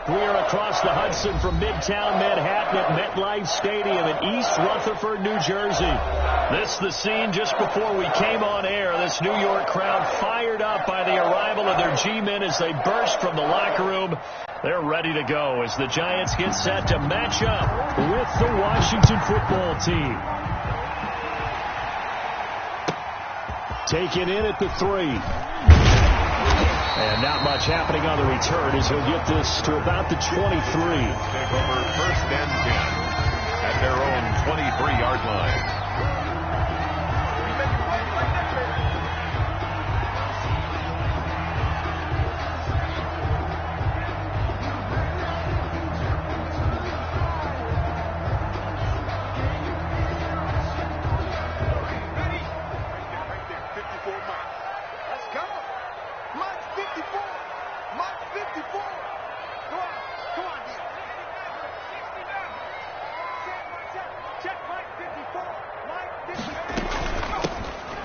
We're across the Hudson from Midtown Manhattan at MetLife Stadium in East Rutherford, New Jersey. This is the scene just before we came on air. This New York crowd fired up by the arrival of their G-men as they burst from the locker room. They're ready to go as the Giants get set to match up with the Washington football team. Taken in at the 3. And not much happening on the return as he'll get this to about the 23. Take over 1st and 10 at their own 23-yard line.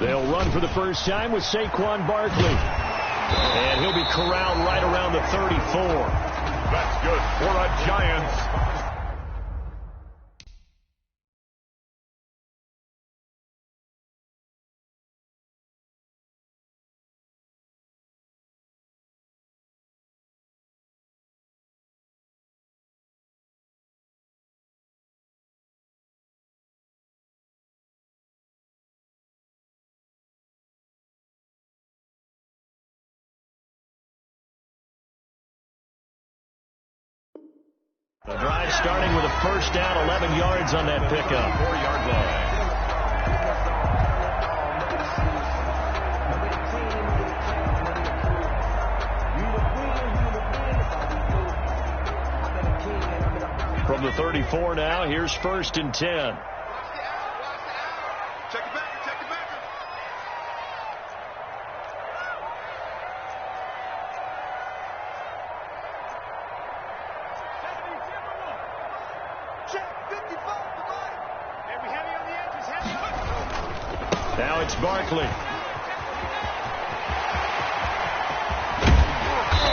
They'll run for the first time with Saquon Barkley. And he'll be corralled right around the 34. That's good for a Giants. The drive starting with a first down, 11 yards on that pickup. 4-yard line. From the 34 now, here's 1st and 10. Check it back. Check it back. Now it's Barkley.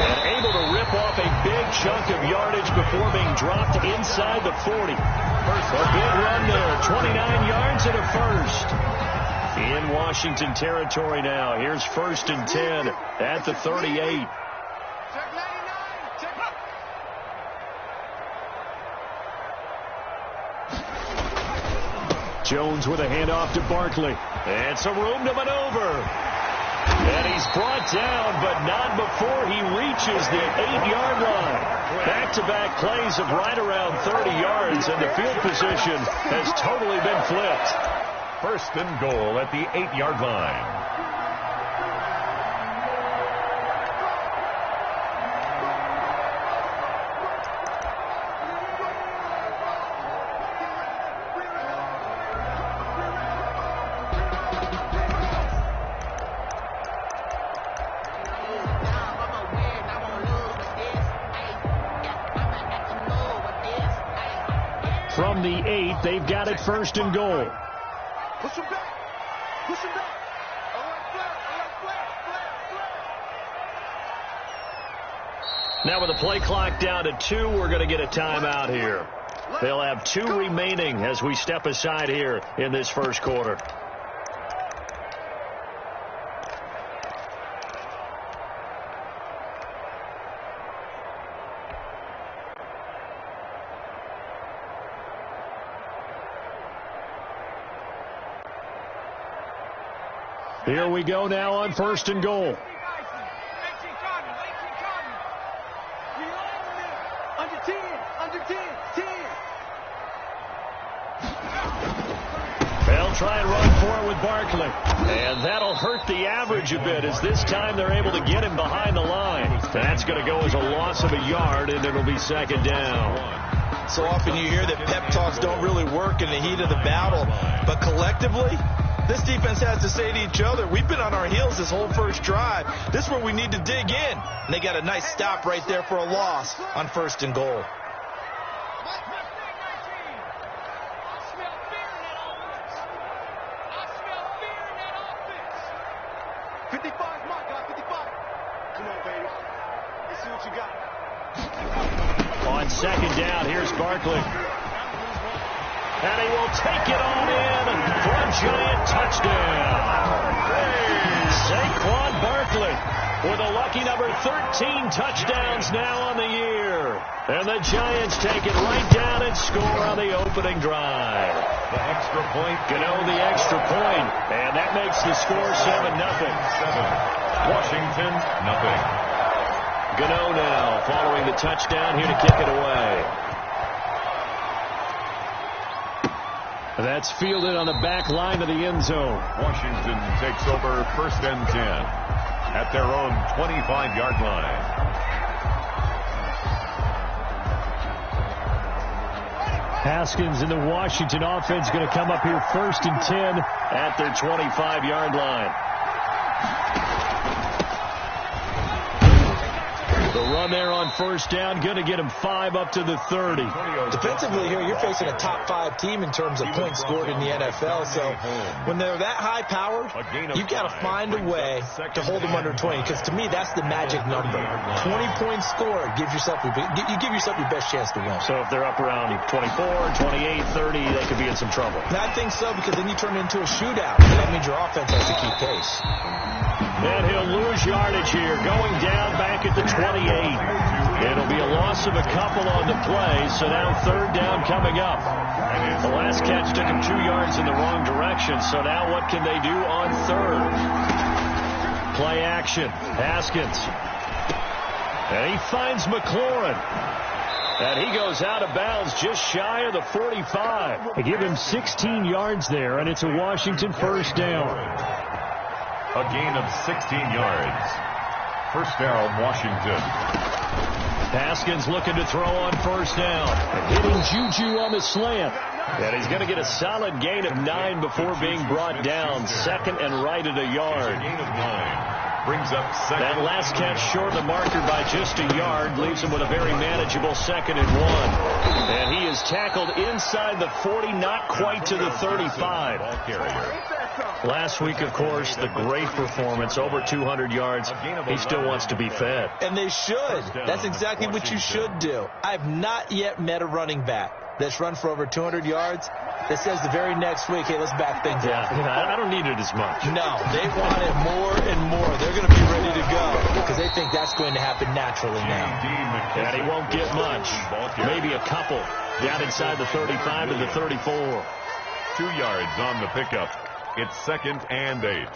And able to rip off a big chunk of yardage before being dropped inside the 40. A big run there, 29 yards and a first. In Washington territory now. Here's 1st and 10 at the 38. Jones with a handoff to Barkley. And some room to maneuver. And he's brought down, but not before he reaches the 8-yard line. Back-to-back plays of right around 30 yards, and the field position has totally been flipped. 1st and goal at the 8-yard line. From the 8, they've got it 1st and goal. Push him back. Push him back. Now with the play clock down to 2, we're going to get a timeout here. They'll have 2 remaining as we step aside here in this first quarter. Here we go now on 1st and goal. They'll try and run for it with Barkley. And that'll hurt the average a bit as this time they're able to get him behind the line. That's going to go as a loss of a yard, and it'll be 2nd down. So often you hear that pep talks don't really work in the heat of the battle, but collectively, this defense has to say to each other, we've been on our heels this whole first drive. This is where we need to dig in. And they got a nice stop right there for a loss on 1st and goal. On second down, here's Barkley. And he will take it on in for a Giant touchdown. Saquon Barkley with a lucky number 13 touchdowns now on the year. And the Giants take it right down and score on the opening drive. The extra point. Gano the extra point. And that makes the score 7-0. Washington, nothing. Gano now following the touchdown here to kick it away. That's fielded on the back line of the end zone. Washington takes over 1st and 10 at their own 25-yard line. Haskins and the Washington offense going to come up here 1st and 10 at their 25-yard line. The run there on 1st down, going to get him 5 up to the 30. Defensively here, you're facing a top 5 team in terms of points scored in the NFL. So when they're that high powered, you've got to find a way to hold them under 20. Because to me, that's the magic number. 20 points scored gives yourself you give yourself your best chance to win. So if they're up around 24, 28, 30, they could be in some trouble. And I think so, because then you turn it into a shootout. And that means your offense has to keep pace. And he'll lose yardage here, going down back at the 28. It'll be a loss of a couple on the play, so now 3rd down coming up. The last catch took him 2 yards in the wrong direction, so now what can they do on 3rd? Play action. Haskins. And he finds McLaurin. And he goes out of bounds just shy of the 45. They give him 16 yards there, and it's a Washington 1st down. A gain of 16 yards. 1st down, Washington. Haskins looking to throw on 1st down. And hitting Juju on the slant. And he's going to get a solid gain of 9 before being brought down. 2nd and right at a yard. Gain of 9. Brings up 2nd. That last catch short of the marker by just a yard. Leaves him with a very manageable 2nd and 1. And he is tackled inside the 40, not quite to the 35. Ball carrier. Last week, of course, the great performance, over 200 yards. He still wants to be fed. And they should. That's exactly what you should do. I've not yet met a running back that's run for over 200 yards that says the very next week, hey, let's back things up. I don't need it as much. No, they want it more and more. They're going to be ready to go because they think that's going to happen naturally now. And he won't get much. Maybe a couple down inside the 35 and the 34. 2 yards on the pickup. It's 2nd and 8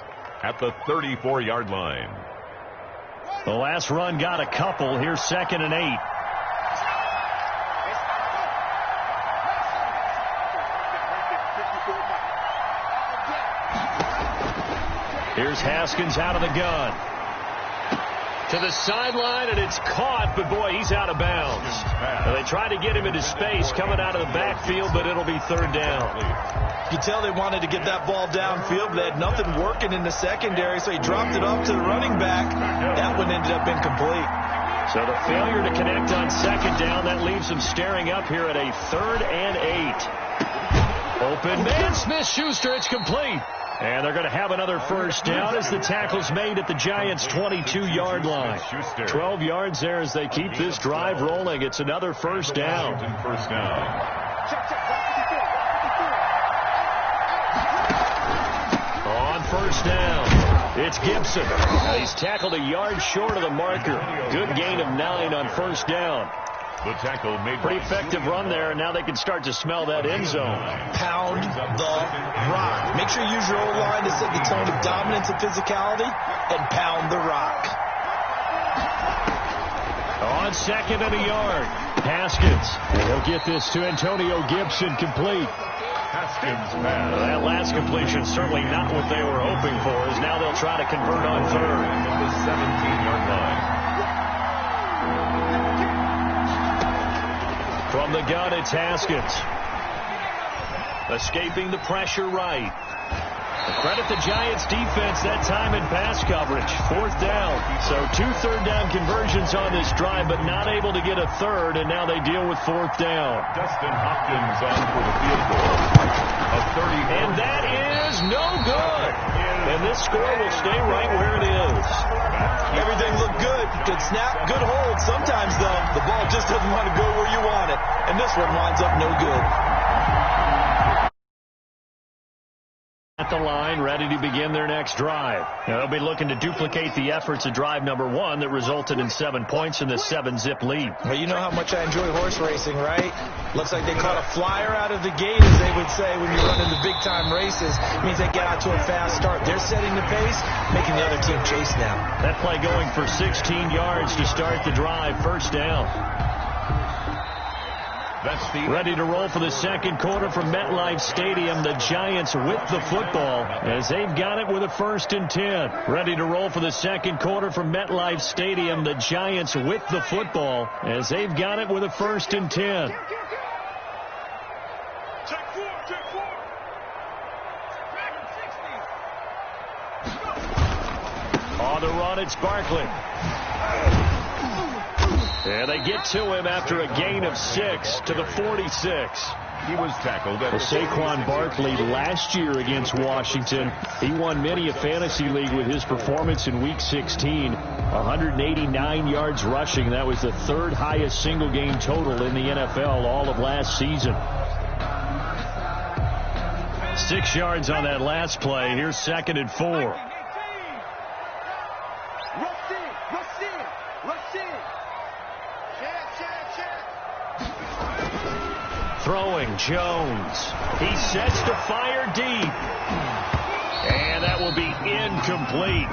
at the 34-yard line. The last run got a couple. Here's 2nd and 8. Here's Haskins out of the gun. To the sideline, and it's caught, but boy, he's out of bounds. And they tried to get him into space coming out of the backfield, but it'll be 3rd down. You can tell they wanted to get that ball downfield, but they had nothing working in the secondary, so he dropped it off to the running back. That one ended up incomplete. So the failure to connect on 2nd down, that leaves them staring up here at a 3rd and 8. Open man, Smith-Schuster, it's complete. And they're going to have another 1st down as the tackle's made at the Giants' 22-yard line. 12 yards there as they keep this drive rolling. It's another 1st down. On 1st down, it's Gibson. He's tackled a yard short of the marker. Good gain of 9 on 1st down. The tackle made pretty effective run there, and now they can start to smell that end zone. Pound the rock. Make sure you use your O-line to set the tone of dominance and physicality, and pound the rock. On 2nd and a yard, Haskins. He'll get this to Antonio Gibson, complete. Haskins pass. That last completion certainly not what they were hoping for, as now they'll try to convert on 3rd. At the 17-yard line. From the gun, it's Haskins. Escaping the pressure right. Credit the Giants defense that time in pass coverage. 4th down. So 2 third-down conversions on this drive, but not able to get a 3rd, and now they deal with 4th down. Dustin Hopkins on for the field goal. A 30. And that is no good. And this score will stay right where it is. Everything looked good. Good snap, good hold. Sometimes, though, The ball just doesn't want to go where you want it. And this one winds up no good. At the line, ready to begin their next drive. Now, they'll be looking to duplicate the efforts of drive number 1 that resulted in 7 points in the 7-zip lead. Well, you know how much I enjoy horse racing, right? Looks like they caught a flyer out of the gate, as they would say when you run into big-time races. It means they get out to a fast start. They're setting the pace, making the other team chase now. That play going for 16 yards to start the drive. First down. Ready to roll for the second quarter from MetLife Stadium. The Giants with the football as they've got it with a 1st and 10. Ready to roll for the second quarter from MetLife Stadium. The Giants with the football as they've got it with a 1st and 10. On the run, it's Barkley. And they get to him after a gain of 6 to the 46. He was tackled at Saquon Barkley last year against Washington. He won many a fantasy league with his performance in Week 16. 189 yards rushing. That was the 3rd highest single game total in the NFL all of last season. 6 yards on that last play. Here's 2nd and 4. Throwing Jones. He sets to fire deep. And that will be incomplete.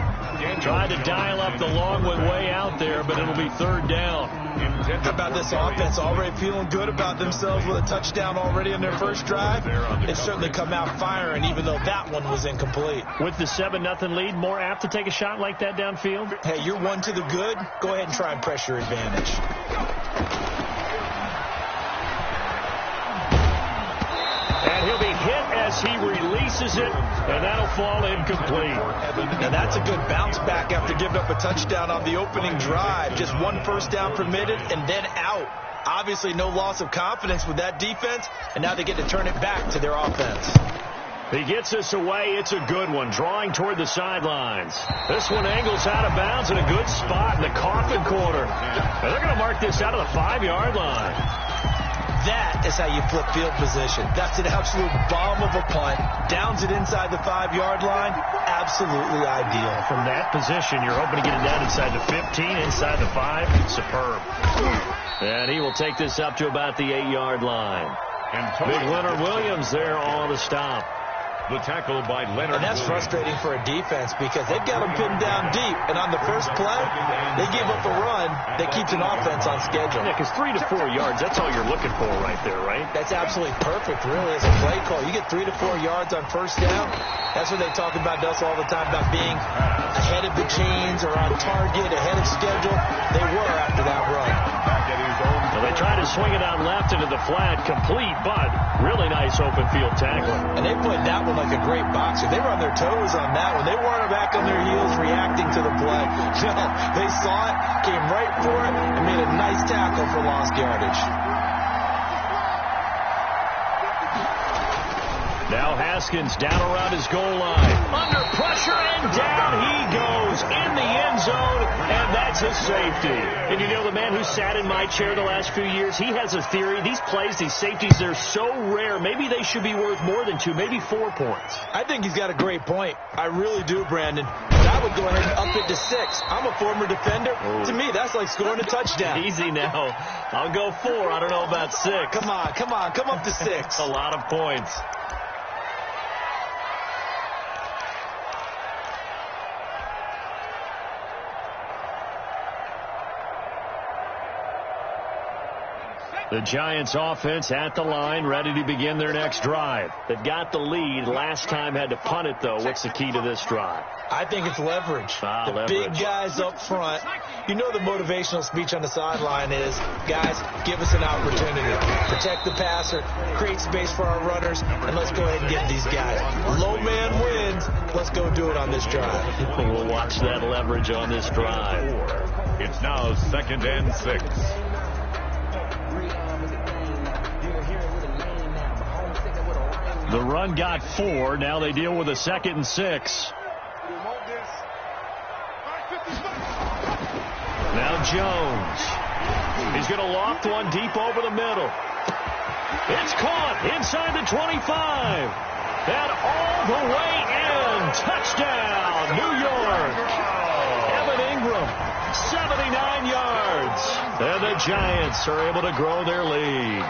Tried to dial up the long one way out there, but it'll be 3rd down. How about this offense already feeling good about themselves with a touchdown already on their first drive? They've certainly come out firing, even though that one was incomplete. With the 7-0 lead, more apt to take a shot like that downfield? Hey, you're 1 to the good. Go ahead and try and press your advantage. And he'll be hit as he releases it, and that'll fall incomplete. Now that's a good bounce back after giving up a touchdown on the opening drive. Just 1 first down permitted and then out. Obviously no loss of confidence with that defense, and now they get to turn it back to their offense. He gets us away. It's a good one, drawing toward the sidelines. This one angles out of bounds in a good spot in the coffin corner. And they're going to mark this out of the 5-yard line. That is how you flip field position. That's an absolute bomb of a punt. Downs it inside the 5-yard line. Absolutely ideal. From that position, you're hoping to get it down inside the 15, inside the 5. Superb. And he will take this up to about the 8-yard line. Big Leonard Williams there on the stop. The tackle by Leonard. And that's frustrating for a defense because they've got them pinned down deep. And on the first play, they gave up a run that keeps an offense on schedule. Yeah, because 3 to 4 yards, that's all you're looking for right there, right? That's absolutely perfect, really, as a play call. You get 3 to 4 yards on first down. That's what they talk about us all the time, about being ahead of the chains or on target, ahead of schedule. They were after that run. Well, they tried to swing it out left into the flat, complete, but really nice open field tackling. And they played that one like a great boxer. They were on their toes on that one. They weren't back on their heels reacting to the play. No, they saw it, came right for it, and made a nice tackle for lost yardage. Now Haskins down around his goal line. Under pressure, and down he goes in the end zone, and that's a safety. And you know, the man who sat in my chair the last few years, he has a theory. These plays, these safeties, they're so rare. Maybe they should be worth more than 2, maybe 4 points. I think he's got a great point. I really do, Brandon. But I would go ahead and up it to 6. I'm a former defender. Oh. To me, that's like scoring a touchdown. Easy now. I'll go 4. I don't know about 6. Come on. Come up to 6. A lot of points. The Giants offense at the line, ready to begin their next drive. They've got the lead. Last time had to punt it, though. What's the key to this drive? I think it's leverage. Leverage. Big guys up front. You know the motivational speech on the sideline is, guys, give us an opportunity. Protect the passer, create space for our runners, and let's go ahead and get these guys. Low man wins. Let's go do it on this drive. We'll watch that leverage on this drive. It's now 2nd and 6. The run got 4. Now they deal with a 2nd and 6. Now Jones. His He's going to loft one deep over the middle. It's caught inside the 25. And all the way in. Touchdown, New York. Evan Ingram, 79 yards. And the Giants are able to grow their lead.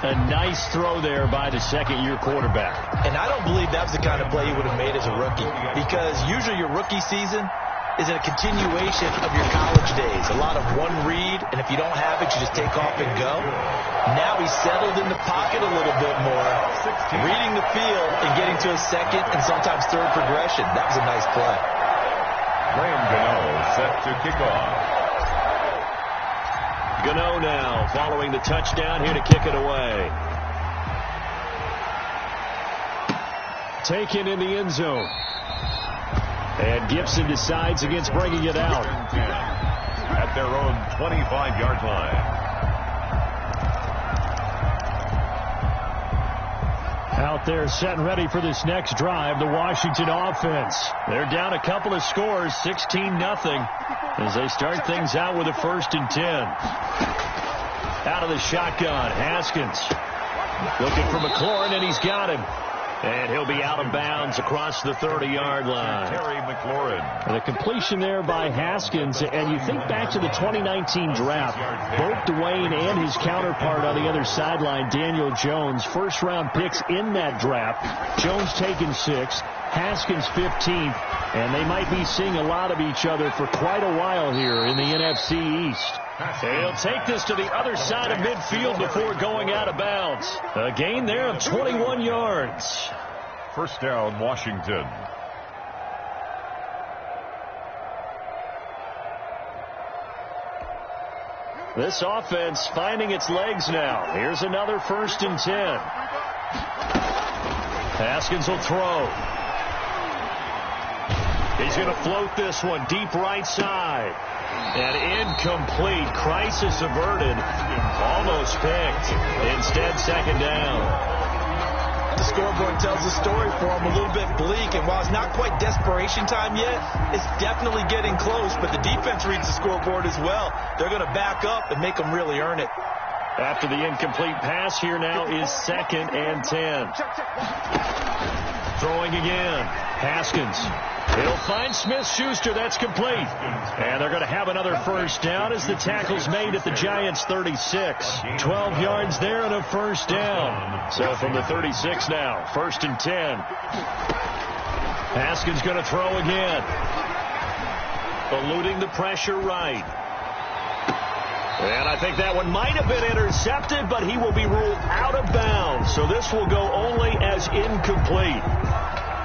A nice throw there by the second-year quarterback. And I don't believe that was the kind of play he would have made as a rookie, because usually your rookie season is a continuation of your college days. A lot of one read, and if you don't have it, you just take off and go. Now he's settled in the pocket a little bit more, reading the field and getting to a second and sometimes third progression. That was a nice play. Graham Gano set to kick off. Gano now following the touchdown, here to kick it away. Taken in the end zone. And Gibson decides against bringing it out. At their own 25-yard line. Out there set and ready for this next drive, the Washington offense. They're down a couple of scores, 16-0, as they start things out with a 1st and 10. Out of the shotgun, Haskins looking for McLaurin, and he's got him. And he'll be out of bounds across the 30-yard line. Terry McLaurin. And a completion there by Haskins. And you think back to the 2019 draft, both Dwayne and his counterpart on the other sideline, Daniel Jones, first-round picks in that draft. Jones taken 6th, Haskins 15th. And they might be seeing a lot of each other for quite a while here in the NFC East. He'll take this to the other side of midfield before going out of bounds. A gain there of 21 yards. First down, Washington. This offense finding its legs now. Here's another 1st and 10. Haskins will throw. He's going to float this one deep right side. And incomplete. Crisis averted. Almost picked. Instead, second down. The scoreboard tells the story for him, a little bit bleak. And while it's not quite desperation time yet, it's definitely getting close. But the defense reads the scoreboard as well. They're going to back up and make them really earn it. After the incomplete pass, here now is 2nd and 10. Throwing again. Haskins. He'll find Smith-Schuster. That's complete. And they're going to have another first down as the tackle's made at the Giants' 36. 12 yards there and a first down. So from the 36 now, 1st and 10. Haskins going to throw again. Eluding the pressure right. And I think that one might have been intercepted, but he will be ruled out of bounds. So this will go only as incomplete.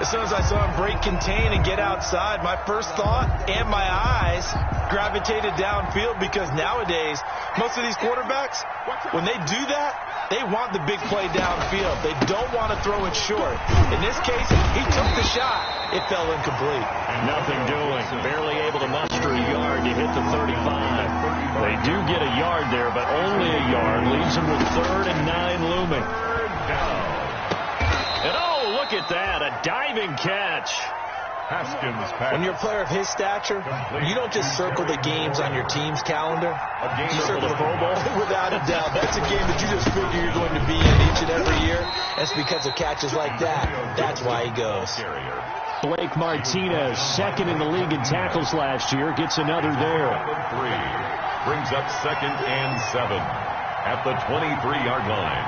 As soon as I saw him break contain and get outside, my first thought and my eyes gravitated downfield, because nowadays, most of these quarterbacks, when they do that, they want the big play downfield. They don't want to throw it short. In this case, he took the shot. It fell incomplete. Nothing doing. Barely able to muster a yard to hit the 35. They do get a yard there, but only a yard. Leaves them with 3rd and 9 looming. And oh, look at that. A diving catch. Haskins pass. When you're a player of his stature, you don't just circle the games on your team's calendar. You circle the Pro Bowl. Without a doubt. That's a game that you just figure you're going to be in each and every year. That's because of catches like that. That's why he goes. Blake Martinez, 2nd in the league in tackles last year, gets another there. 3 brings up 2nd and 7 at the 23-yard line.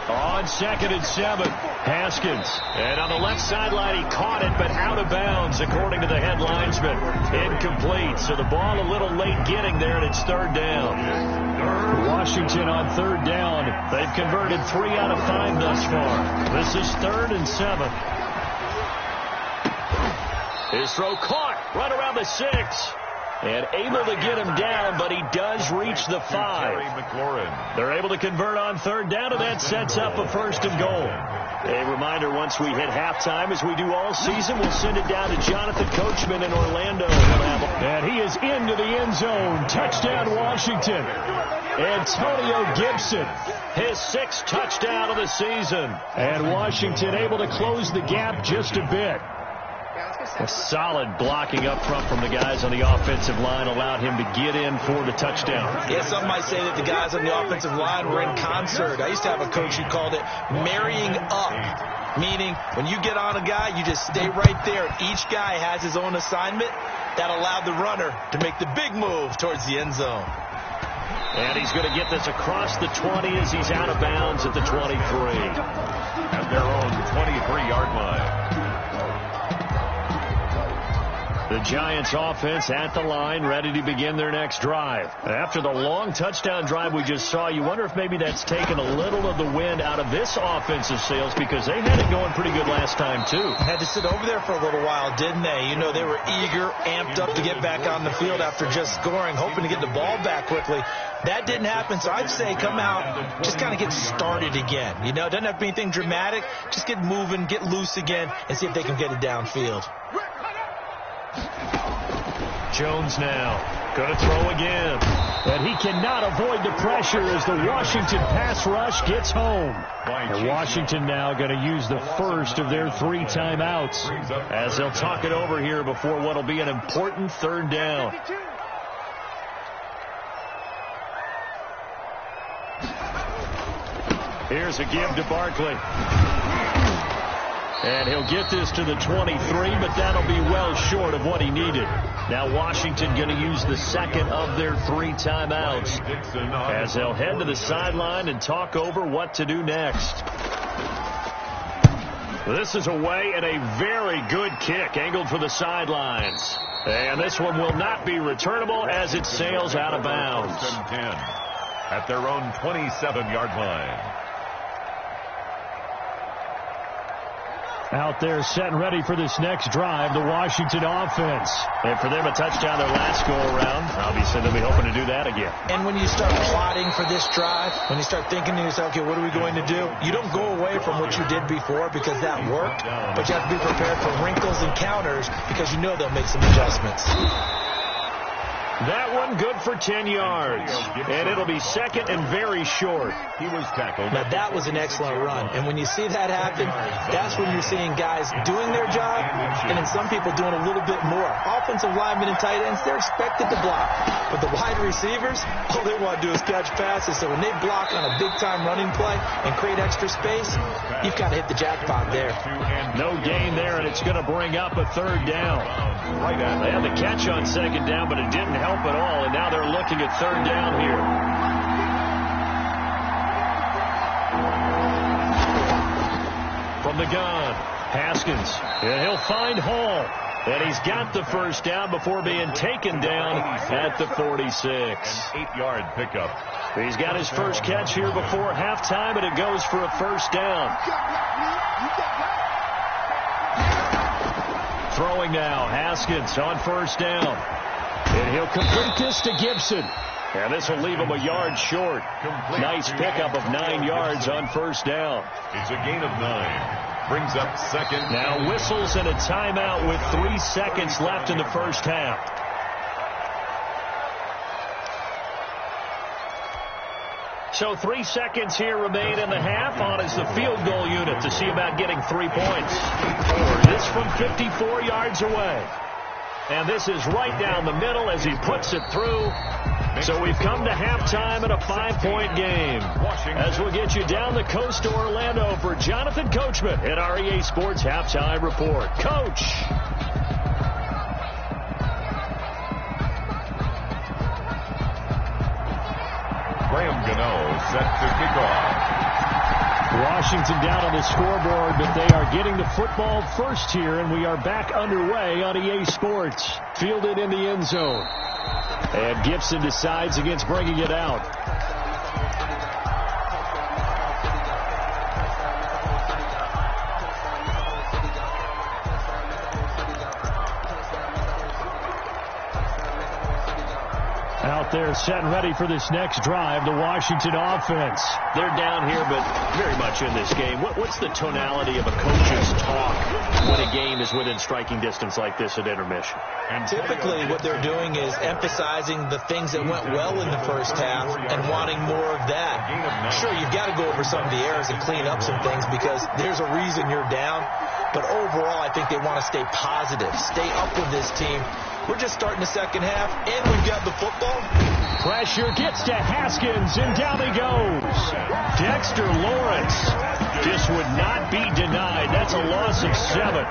On 2nd and 7, Haskins. And on the left sideline, he caught it, but out of bounds, according to the head linesman. Incomplete. So the ball a little late getting there, and it's 3rd down. Washington on 3rd down. They've converted 3 out of 5 thus far. This is 3rd and 7. His throw caught right around the 6. And able to get him down, but he does reach the 5. They're able to convert on 3rd down, and that sets up a 1st and goal. A reminder, once we hit halftime, as we do all season, we'll send it down to Jonathan Coachman in Orlando. And he is into the end zone. Touchdown, Washington. Antonio Gibson, his 6th touchdown of the season. And Washington able to close the gap just a bit. A solid blocking up front from the guys on the offensive line allowed him to get in for the touchdown. Yeah, some might say that the guys on the offensive line were in concert. I used to have a coach who called it marrying up, meaning when you get on a guy, you just stay right there. Each guy has his own assignment. That allowed the runner to make the big move towards the end zone. And he's going to get this across the 20 as he's out of bounds at the 23. At their own 23-yard line. The Giants offense at the line, ready to begin their next drive. After the long touchdown drive we just saw, you wonder if maybe that's taken a little of the wind out of this offensive sails, because they had it going pretty good last time, too. Had to sit over there for a little while, didn't they? You know, they were eager, amped up to get back on the field after just scoring, hoping to get the ball back quickly. That didn't happen, so I'd say come out, just kind of get started again. You know, it doesn't have to be anything dramatic. Just get moving, get loose again, and see if they can get it downfield. Jones now going to throw again. And he cannot avoid the pressure as the Washington pass rush gets home. And Washington now going to use the first of their 3 timeouts as they'll talk it over here before what will be an important third down. Here's a give to Barkley. And he'll get this to the 23, but that'll be well short of what he needed. Now Washington going to use the second of their 3 timeouts as they'll head to the sideline and talk over what to do next. This is away and a very good kick angled for the sidelines. And this one will not be returnable as it sails out of bounds. At their own 27-yard line. Out there set and ready for this next drive, the Washington offense. And for them, a touchdown their last go-around. Obviously, they'll be hoping to do that again. And when you start plotting for this drive, when you start thinking to yourself, okay, what are we going to do? You don't go away from what you did before because that worked, but you have to be prepared for wrinkles and counters because you know they'll make some adjustments. That one good for 10 yards. And it'll be second and very short. He was tackled. Now, that was an excellent run. And when you see that happen, that's when you're seeing guys doing their job and then some people doing a little bit more. Offensive linemen and tight ends, they're expected to block. But the wide receivers, all they want to do is catch passes. So when they block on a big-time running play and create extra space, you've got to hit the jackpot there. No gain there, and it's going to bring up a third down. They had the catch on second down, but it didn't help at all, and now they're looking at third down here. From the gun, Haskins, and he'll find Hall. And he's got the first down before being taken down at the 46. An 8-yard pickup. He's got his first catch here before halftime, and it goes for a first down. Throwing now, Haskins on first down. And he'll complete this to Gibson. And this will leave him a yard short. Nice pickup of 9 yards on first down. It's a gain of 9. Brings up second. Now whistles and a timeout with 3 seconds left in the first half. So 3 seconds here remain in the half. On is the field goal unit to see about getting 3 points. This from 54 yards away. And this is right down the middle as he puts it through. So we've come to halftime in a 5-point game. As we'll get you down the coast to Orlando for Jonathan Coachman at our EA Sports Halftime Report. Coach. Graham Gano set to kick off. Washington down on the scoreboard, but they are getting the football first here, and we are back underway on EA Sports. Fielded in the end zone. And Gibson decides against bringing it out. Out there set and ready for this next drive, the Washington offense. They're down here, but very much in this game. What's the tonality of a coach's talk when a game is within striking distance like this at intermission? And typically what they're doing is emphasizing the things that went well in the first half and wanting more of that. Sure, you've got to go over some of the errors and clean up some things because there's a reason you're down. But overall, I think they want to stay positive, stay up with this team. We're just starting the second half, and we've got the football. Pressure gets to Haskins, and down he goes. Dexter Lawrence just would not be denied. That's a loss of 7.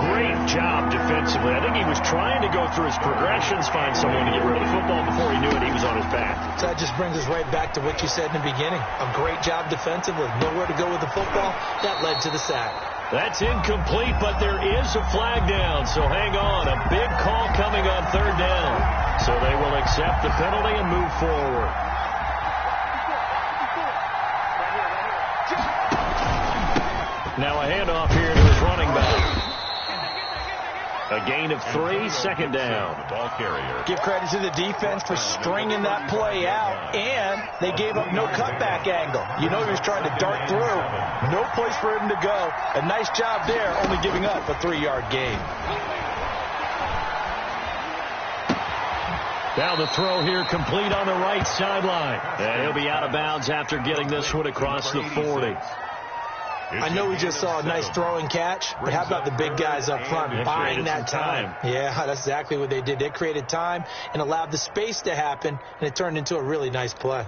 Great job defensively. I think he was trying to go through his progressions, find someone to get rid of the football. Before he knew it, he was on his back. So that just brings us right back to what you said in the beginning. A great job defensively. Nowhere to go with the football. That led to the sack. That's incomplete, but there is a flag down, so hang on. A big call coming on 3rd down. So they will accept the penalty and move forward. Now a handoff here to his running back. A gain of 3, 2nd down. Ball carrier. Give credit to the defense for stringing that play out, and they gave up no cutback angle. You know he was trying to dart through. No place for him to go. A nice job there, only giving up a 3-yard gain. Now the throw here complete on the right sideline. And he'll be out of bounds after getting this one across the 40. I know we just saw a nice throw and catch, but how about the big guys up front buying that time? Yeah, that's exactly what they did. They created time and allowed the space to happen, and it turned into a really nice play.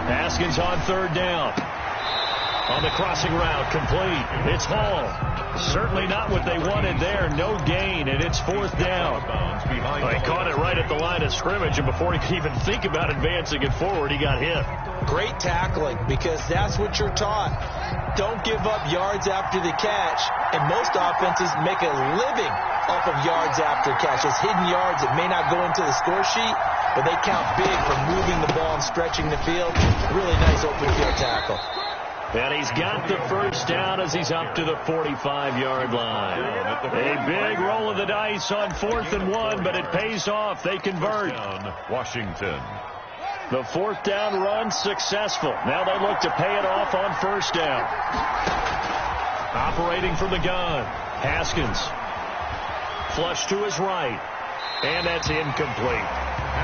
Haskins on 3rd down. On the crossing route, complete. It's Hall. Certainly not what they wanted there. No gain, and it's 4th down. He caught it right at the line of scrimmage, and before he could even think about advancing it forward, he got hit. Great tackling, because that's what you're taught. Don't give up yards after the catch, and most offenses make a living off of yards after catch. Those hidden yards that may not go into the score sheet, but they count big for moving the ball and stretching the field. Really nice open field tackle. And he's got the 1st down as he's up to the 45-yard line. A big roll of the dice on 4th and 1, but it pays off. They convert. Washington. The 4th down run successful. Now they look to pay it off on 1st down. Operating from the gun. Haskins. Flush to his right. And that's incomplete.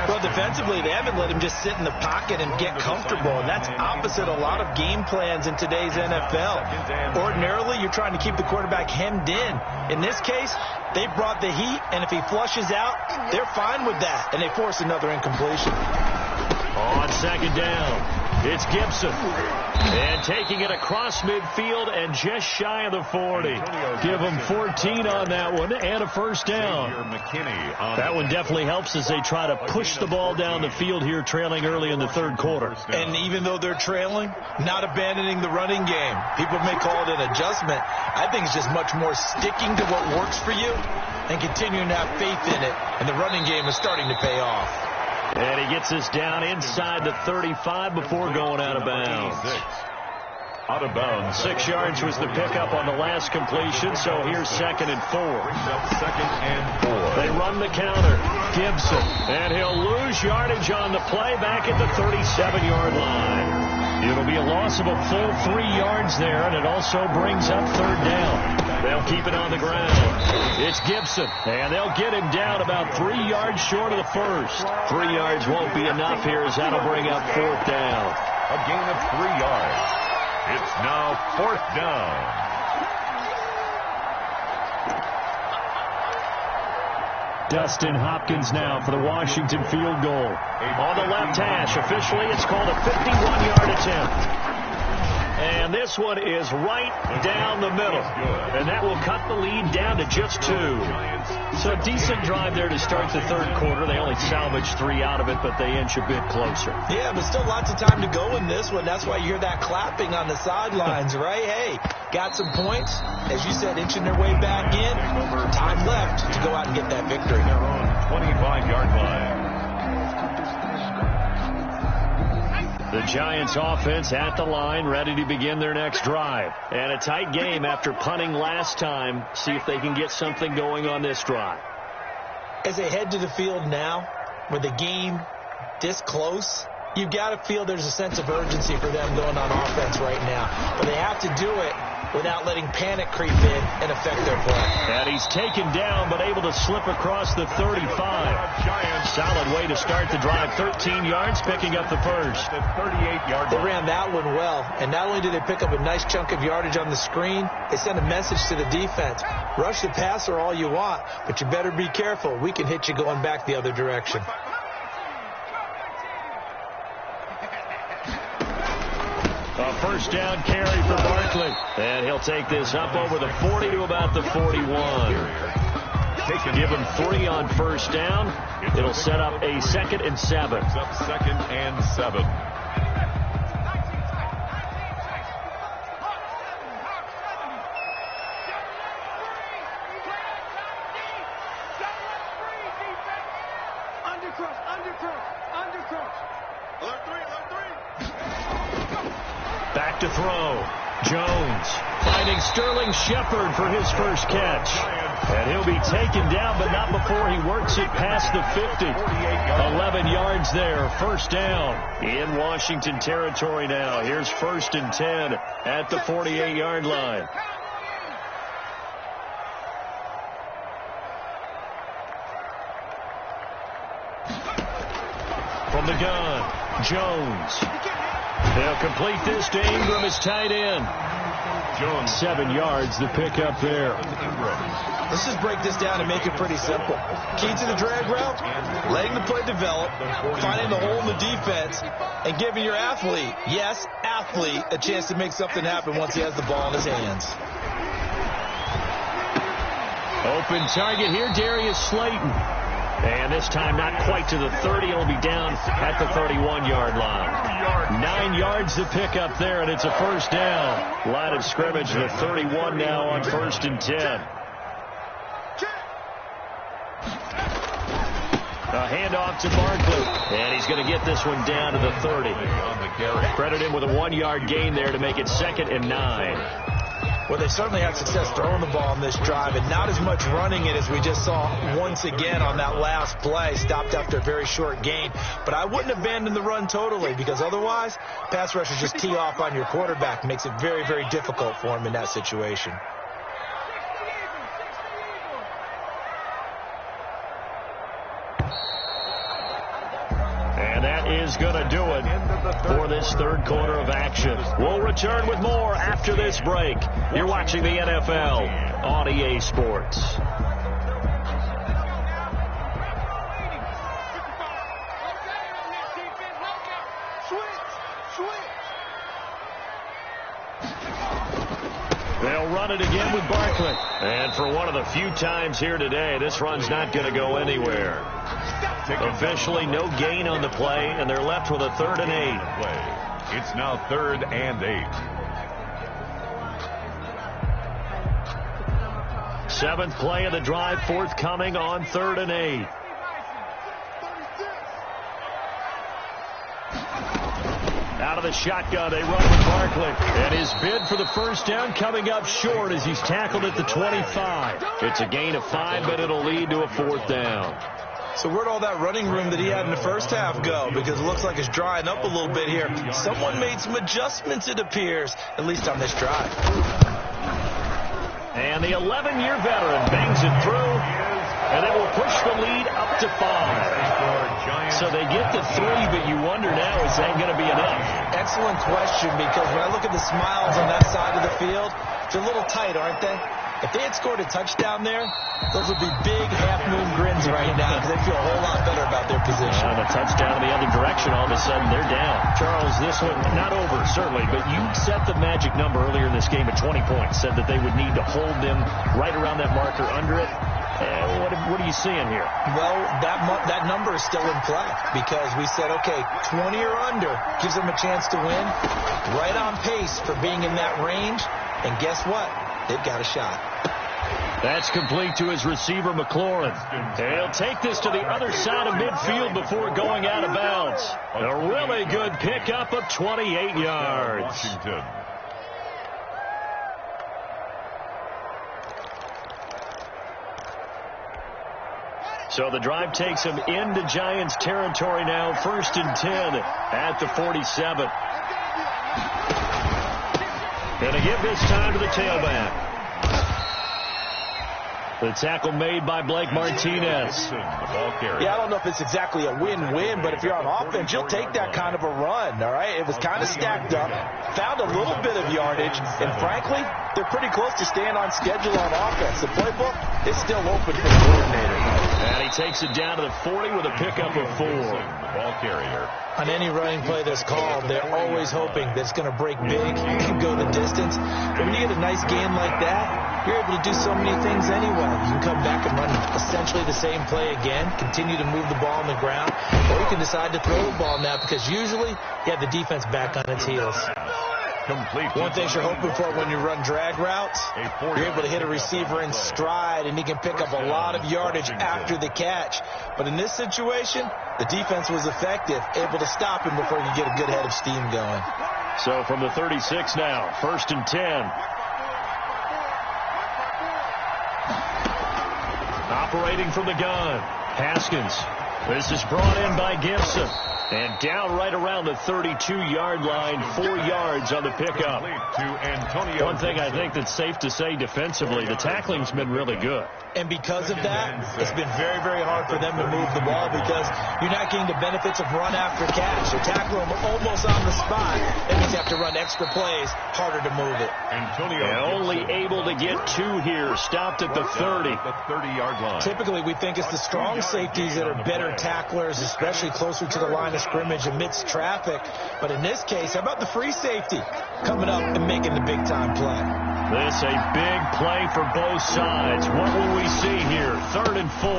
Well, defensively, they haven't let him just sit in the pocket and get comfortable, and that's opposite a lot of game plans in today's NFL. Ordinarily, you're trying to keep the quarterback hemmed in. In this case, they brought the heat, and if he flushes out, they're fine with that, and they force another incompletion. On 2nd down, it's Gibson. And taking it across midfield and just shy of the 40. Give them 14 on that one and a 1st down. That one definitely helps as they try to push the ball down the field here, trailing early in the 3rd quarter. And even though they're trailing, not abandoning the running game. People may call it an adjustment. I think it's just much more sticking to what works for you and continuing to have faith in it. And the running game is starting to pay off. And he gets us down inside the 35 before going out of bounds. Out of bounds. 6 yards was the pickup on the last completion, so here's 2nd and 4. 2nd and 4. They run the counter. Gibson. And he'll lose yardage on the play back at the 37-yard line. It'll be a loss of a full 3 yards there, and it also brings up 3rd down. They'll keep it on the ground. It's Gibson, and they'll get him down about 3 yards short of the 1st. 3 yards won't be enough here as that'll bring up 4th down. A gain of 3 yards. It's now 4th down. Dustin Hopkins now for the Washington field goal. On the left hash, officially it's called a 51-yard attempt. And this one is right down the middle. And that will cut the lead down to just 2. So a decent drive there to start the 3rd quarter. They only salvaged 3 out of it, but they inch a bit closer. Yeah, but still lots of time to go in this one. That's why you hear that clapping on the sidelines, right? Hey, got some points. As you said, inching their way back in. Time left to go out and get that victory. 25-yard line. The Giants offense at the line, ready to begin their next drive. And a tight game after punting last time. See if they can get something going on this drive. As they head to the field now, with the game this close, you've got to feel there's a sense of urgency for them going on offense right now. But they have to do it without letting panic creep in and affect their play. And he's taken down, but able to slip across the 35. Solid way to start the drive. 13 yards, picking up the first. They ran that one well, and not only did they pick up a nice chunk of yardage on the screen, they sent a message to the defense. Rush the passer all you want, but you better be careful. We can hit you going back the other direction. A first down carry for Barkley. And he'll take this up over the 40 to about the 41. Give him 3 on first down. It'll set up a 2nd and 7. Up 2nd and 7. Back to throw. Jones finding Sterling Shepard for his first catch. And he'll be taken down, but not before he works it past the 50. 11 yards there. First down in Washington territory now. Here's 1st and 10 at the 48-yard line. From the gun, Jones. They'll complete this to Ingram as tight end. Jones, 7 yards, the pickup there. Let's just break this down and make it pretty simple. Key to the drag route, letting the play develop, finding the hole in the defense, and giving your athlete, yes, athlete, a chance to make something happen once he has the ball in his hands. Open target here, Darius Slayton. And this time not quite to the 30. It'll be down at the 31-yard line. 9 yards to pick up there, and it's a first down. Line of scrimmage, the 31 now on 1st and 10. A handoff to Barkley, and he's going to get this one down to the 30. Credit him with a 1-yard gain there to make it 2nd and 9. Well, they certainly had success throwing the ball on this drive, and not as much running it as we just saw once again on that last play. Stopped after a very short gain. But I wouldn't abandon the run totally, because otherwise, pass rushers just tee off on your quarterback. Makes it very, very difficult for him in that situation. And that is going to do it for this third quarter of action. We'll return with more after this break. You're watching the NFL on EA Sports. They'll run it again with Barkley. And for one of the few times here today, this run's not going to go anywhere. Officially no gain on the play, and they're left with a 3rd and 8. It's now 3rd and 8. 7th play of the drive, forthcoming on 3rd and 8. Out of the shotgun, they run with Barkley. And his bid for the first down coming up short as he's tackled at the 25. It's a gain of 5, but it'll lead to a 4th down. So where'd all that running room that he had in the first half go? Because it looks like it's drying up a little bit here. Someone made some adjustments, it appears, at least on this drive. And the 11-year veteran bangs it through, and it will push the lead up to 5. So they get the 3, but you wonder now, is that going to be enough? Excellent question, because when I look at the smiles on that side of the field, they're a little tight, aren't they? If they had scored a touchdown there, those would be big half-moon grins right now because they feel a whole lot better about their position. On a touchdown in the other direction, all of a sudden they're down. Charles, this one not over, certainly, but you set the magic number earlier in this game at 20 points, said that they would need to hold them right around that marker under it. What are you seeing here? Well, that number is still in play because we said, okay, 20 or under gives them a chance to win. Right on pace for being in that range. And guess what? They've got a shot. That's complete to his receiver, McLaurin. And he'll take this to the other side of midfield before going out of bounds. A really good pickup of 28 yards. Washington. So the drive takes him into Giants territory now. 1st and 10 at the 47. And to give this time to the tailback. The tackle made by Blake Martinez. Yeah, I don't know if it's exactly a win-win, but if you're on offense, you'll take that kind of a run, all right? It was kind of stacked up, found a little bit of yardage, and frankly, they're pretty close to staying on schedule on offense. The playbook is still open for the coordinator. And he takes it down to the 40 with a pickup of 4. Ball carrier. On any running play that's called, they're always hoping that it's going to break big, can go the distance. But when you get a nice game like that, you're able to do so many things anyway. You can come back and run essentially the same play again, continue to move the ball on the ground, or you can decide to throw the ball now because usually you have the defense back on its heels. Complete. One thing you're hoping for when you run drag routes, you're able to hit a receiver in stride, and he can pick up a lot of yardage after the catch. But in this situation, the defense was effective, able to stop him before he could get a good head of steam going. So from the 36 now, 1st and 10. Operating from the gun, Haskins. This is brought in by Gibson. And down right around the 32-yard line, 4 yards on the pickup. One thing I think that's safe to say defensively, the tackling's been really good. And because of that, it's been very, very hard for them to move the ball because you're not getting the benefits of run after catch. You tackle them almost on the spot. It means you have to run extra plays, harder to move it. And only able to get 2 here, stopped at the 30. The 30-yard line. Typically, we think it's the strong safeties that are better tacklers, especially closer to the line of scrimmage amidst traffic. But in this case, how about the free safety coming up and making the big-time play? This a big play for both sides. What will we see here? 3rd and 4.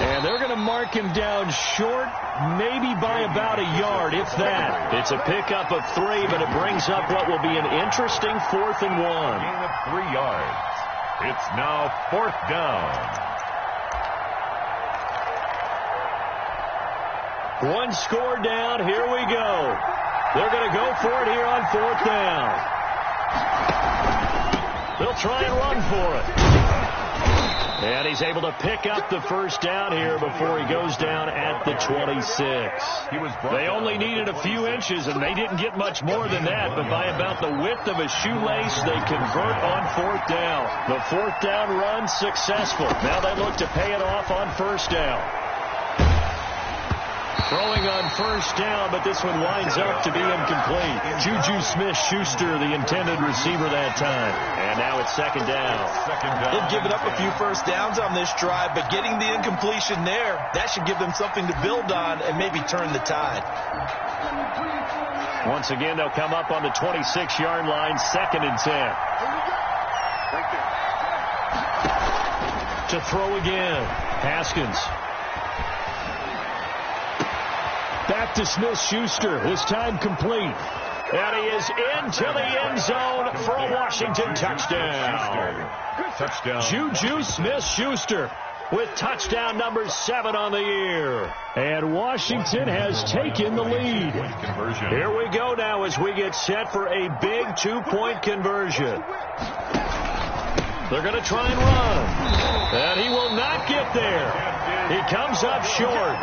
And they're going to mark him down short, maybe by about a yard, if that. It's a pickup of 3, but it brings up what will be an interesting 4th and 1. Gain of 3 yards. It's now 4th down. 1 score down. Here we go. They're going to go for it here on 4th down. They'll try and run for it. And he's able to pick up the 1st down here before he goes down at the 26. They only needed a few inches, and they didn't get much more than that. But by about the width of a shoelace, they convert on 4th down. The 4th down run successful. Now they look to pay it off on 1st down. Throwing on 1st down, but this one winds up to be incomplete. Juju Smith-Schuster, the intended receiver that time. And now it's 2nd down. They've given up a few 1st downs on this drive, but getting the incompletion there, that should give them something to build on and maybe turn the tide. Once again, they'll come up on the 26-yard line, 2nd and 10. To throw again, Haskins. Back to Smith-Schuster, this time complete. And he is into the end zone for a Washington touchdown. Juju Smith-Schuster with touchdown number 7 on the year. And Washington has taken the lead. Here we go now as we get set for a big 2-point conversion. They're going to try and run. And he will not get there. He comes up short.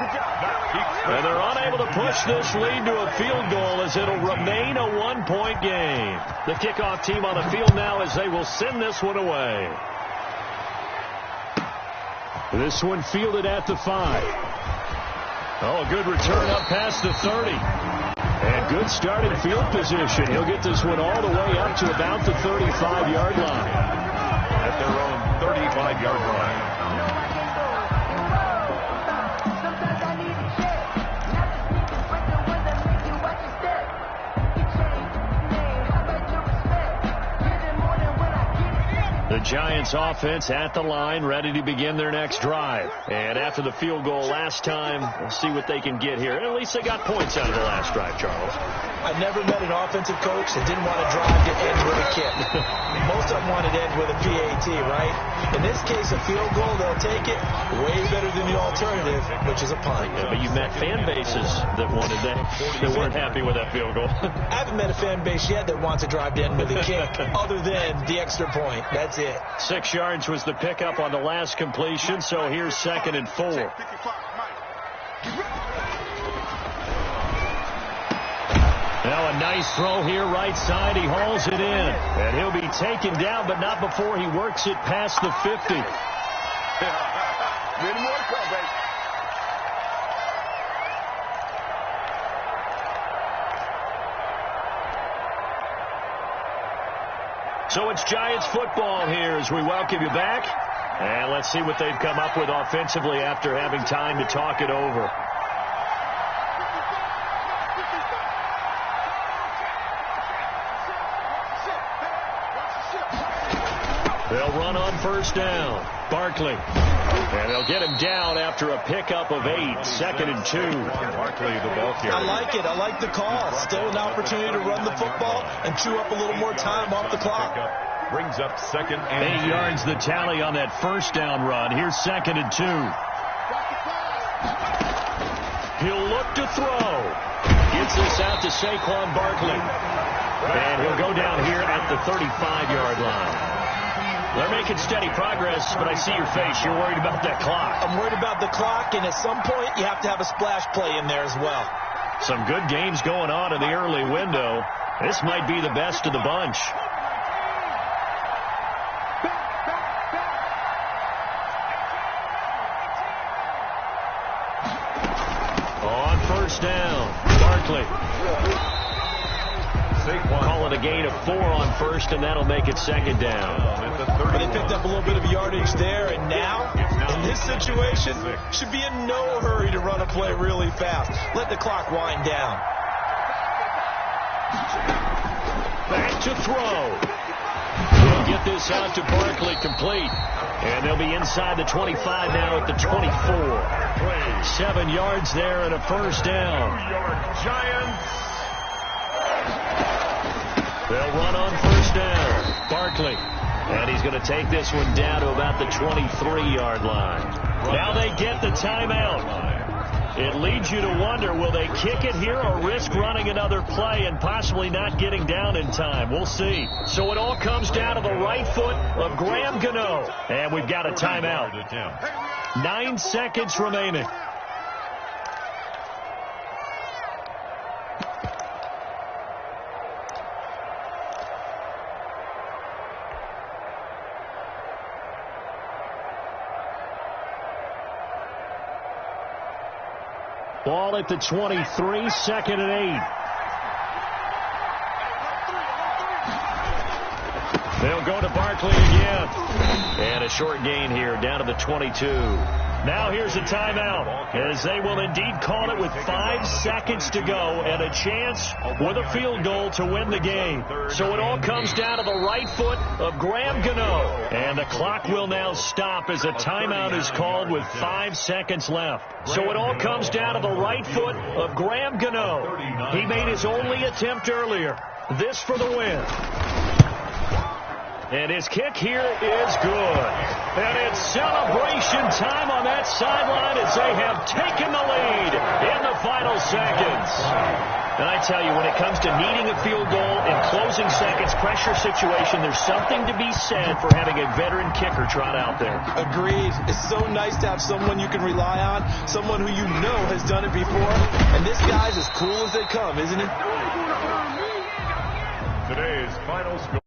And they're unable to push this lead to a field goal as it'll remain a 1-point game. The kickoff team on the field now as they will send this one away. This one fielded at the 5. Oh, a good return up past the 30. And good starting field position. He'll get this one all the way up to about the 35-yard line. At their own 35-yard line. The Giants offense at the line, ready to begin their next drive. And after the field goal last time, we'll see what they can get here. At least they got points out of the last drive, Charles. I never met an offensive coach that didn't want to drive to end with a kick. Most of them wanted to end with a PAT, right? In this case, a field goal, they'll take it way better than the alternative, which is a punt. Yeah, but you met fan bases that wanted that, that weren't happy with that field goal. I haven't met a fan base yet that wants to drive to end with a kick other than the extra point. That's it. 6 yards was the pickup on the last completion, so here's 2nd and 4. Now a nice throw here, right side. He hauls it in. And he'll be taken down, but not before he works it past the 50. Many more to come, baby. So it's Giants football here as we welcome you back. And let's see what they've come up with offensively after having time to talk it over. They'll run on first down. Barkley. And they'll get him down after a pickup of 8. 2nd and 2. Barkley, the ball carrier. I like it. I like the call. Still an opportunity to run the football and chew up a little more time off the clock. Brings up 2nd and 8 yards the tally on that first down run. Here's 2nd and 2. He'll look to throw. Gets this out to Saquon Barkley. And he'll go down here at the 35-yard line. They're making steady progress, but I see your face. You're worried about that clock. I'm worried about the clock, and at some point, you have to have a splash play in there as well. Some good games going on in the early window. This might be the best of the bunch. On first down, Barkley. Calling a gain of 4 on first, and that'll make it 2nd down. But they picked up a little bit of yardage there, and now, in this situation, should be in no hurry to run a play really fast. Let the clock wind down. Back to throw. They'll get this out to Barkley complete. And they'll be inside the 25 now at the 24. 7 yards there and a first down. New York Giants. They'll run on first down. Barkley. And he's going to take this one down to about the 23-yard line. Now they get the timeout. It leads you to wonder, will they kick it here or risk running another play and possibly not getting down in time? We'll see. So it all comes down to the right foot of Graham Gano. And we've got a timeout. 9 seconds remaining. Ball at the 23, 2nd and 8. They'll go to Barkley again. And a short gain here down to the 22. Now here's a timeout as they will indeed call it with 5 seconds to go and a chance with a field goal to win the game. So it all comes down to the right foot of Graham Gano. And the clock will now stop as a timeout is called with 5 seconds left. So it all comes down to the right foot of Graham Gano. He made his only attempt earlier. This for the win. And his kick here is good. And it's celebration time on that sideline as they have taken the lead in the final seconds. And I tell you, when it comes to needing a field goal in closing seconds, pressure situation, there's something to be said for having a veteran kicker trot out there. Agreed. It's so nice to have someone you can rely on, someone who you know has done it before. And this guy's as cool as they come, isn't he? Today's final score.